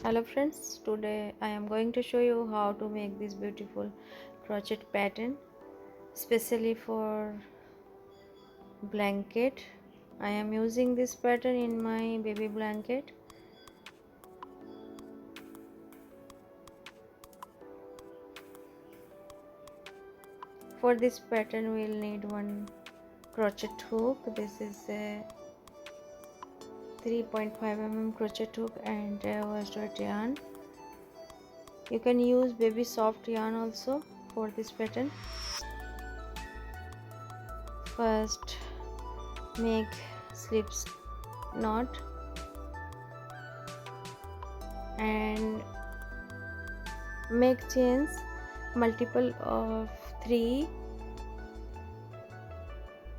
Hello friends, today I am going to show you how to make this beautiful crochet pattern specially for blanket. I am using this pattern in my baby blanket. For this pattern we will need one crochet hook. This is a 3.5 mm crochet hook and worsted yarn. You can use baby soft yarn also for this pattern. First make slip knot and make chains multiple of 3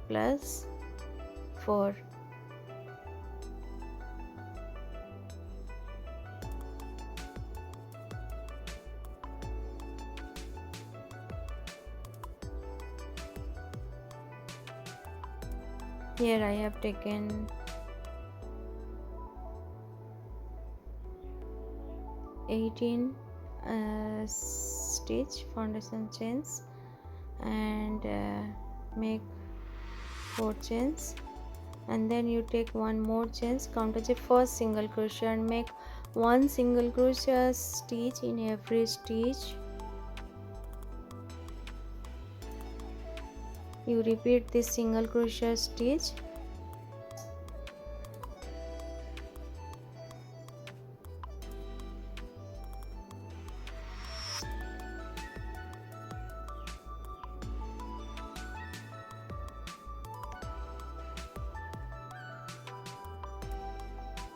plus 4. Here I have taken 18 stitch foundation chains and make 4 chains, and then you take one more chains, count as a first single crochet and make one single crochet stitch in every stitch. You repeat this single crochet stitch.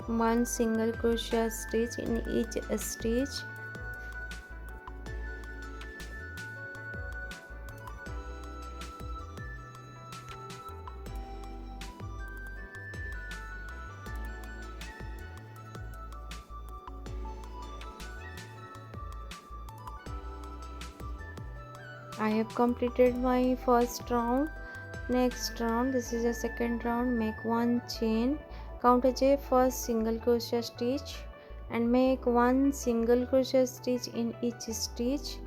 One single crochet stitch in each stitch. I have completed my first round. Next round, this is a second round. Make one chain, count as a first single crochet stitch and make one single crochet stitch in each stitch.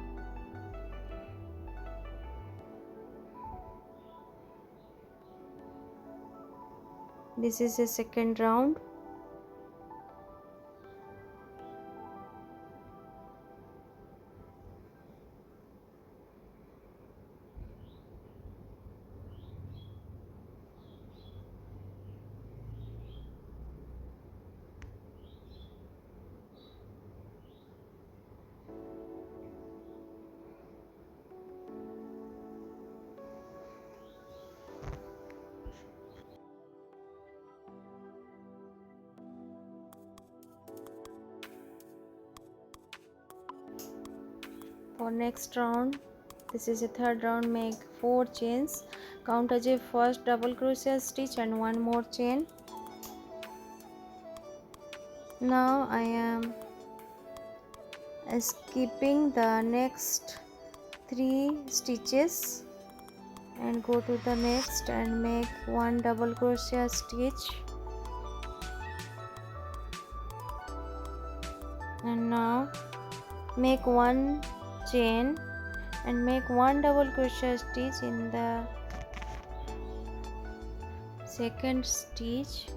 This is a second round. For next round, this is a third round, make 4 chains, count as a first double crochet stitch and one more chain. Now I am skipping the next 3 stitches and go to the next and make one double crochet stitch, and now make one chain and make one double crochet stitch in the second stitch.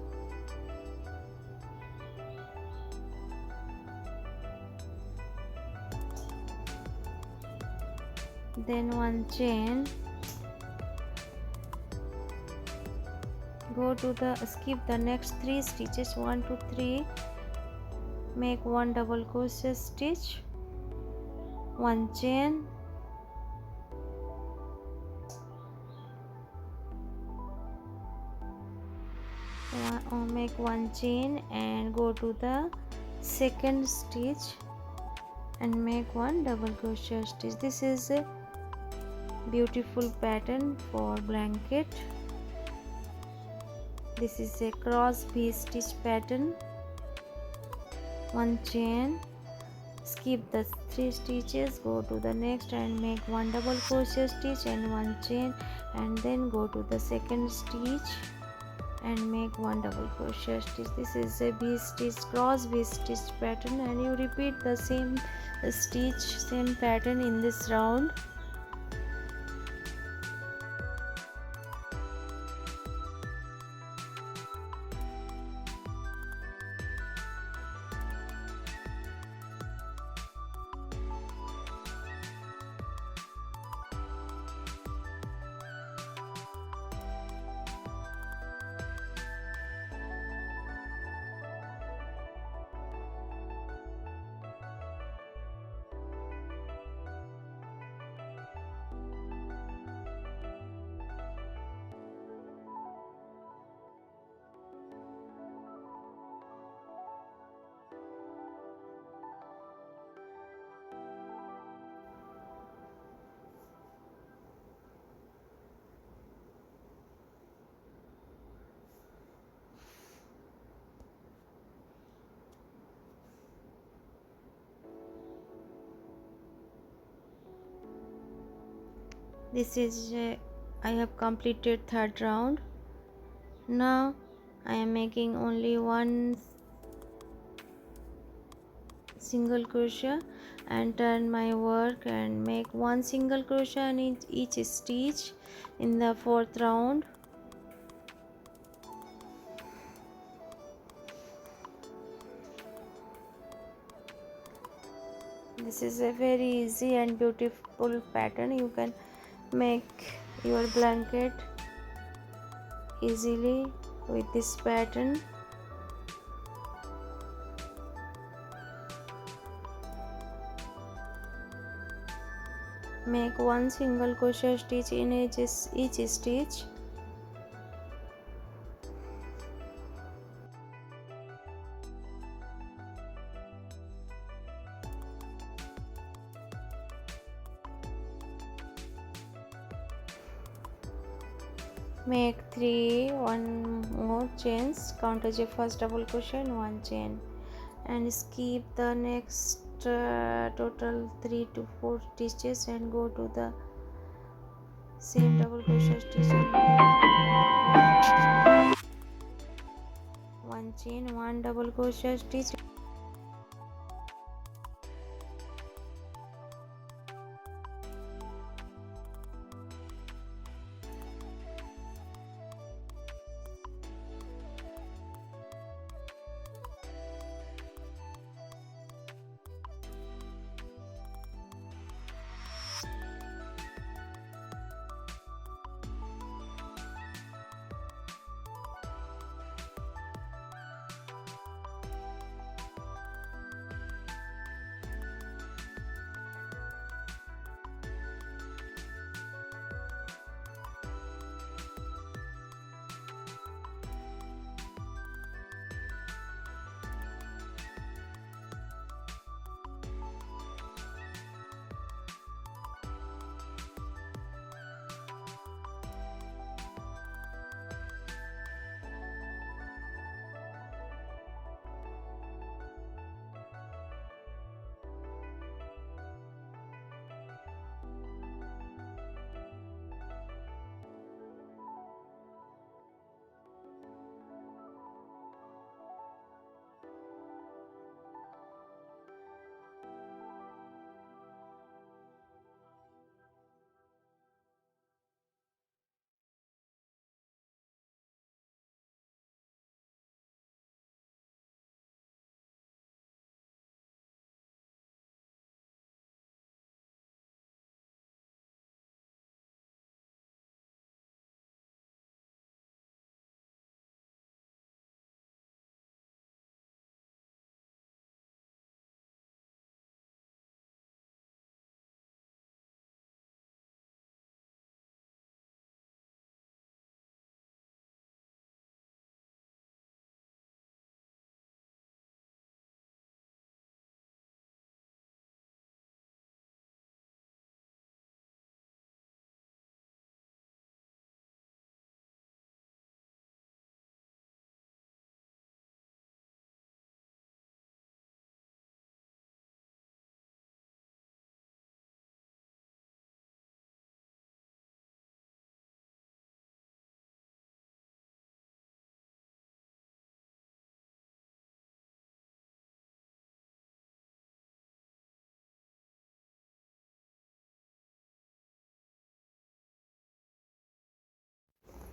Then one chain, go to the skip the next 3 stitches, 1 2 3, make one double crochet stitch, one chain, make one chain and go to the second stitch and make one double crochet stitch. This is a beautiful pattern for blanket. This is a cross V stitch pattern. One chain, skip the 3 stitches, go to the next and make one double crochet stitch and one chain, and then go to the second stitch and make one double crochet stitch. This is a V stitch, cross V stitch pattern, and you repeat the same stitch, same pattern in this round. This is I have completed third round. Now I am making only one single crochet and turn my work and make one single crochet in each stitch in the fourth round. This is a very easy and beautiful pattern. You can make your blanket easily with this pattern. Make one single crochet stitch in each stitch. Make 1 more chains, count as your first double crochet and 1 chain, and skip the next total 3 to 4 stitches and go to the same double crochet stitch and make 1 chain, 1 double crochet stitch.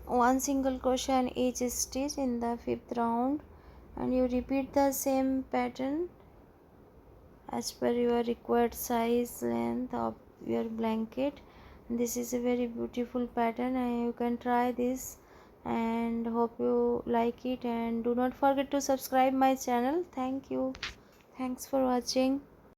one single crochet in each stitch in the fifth round, and you repeat the same pattern as per your required size length of your blanket. This is a very beautiful pattern and you can try this, and hope you like it, and do not forget to subscribe my channel. Thank you. Thanks for watching.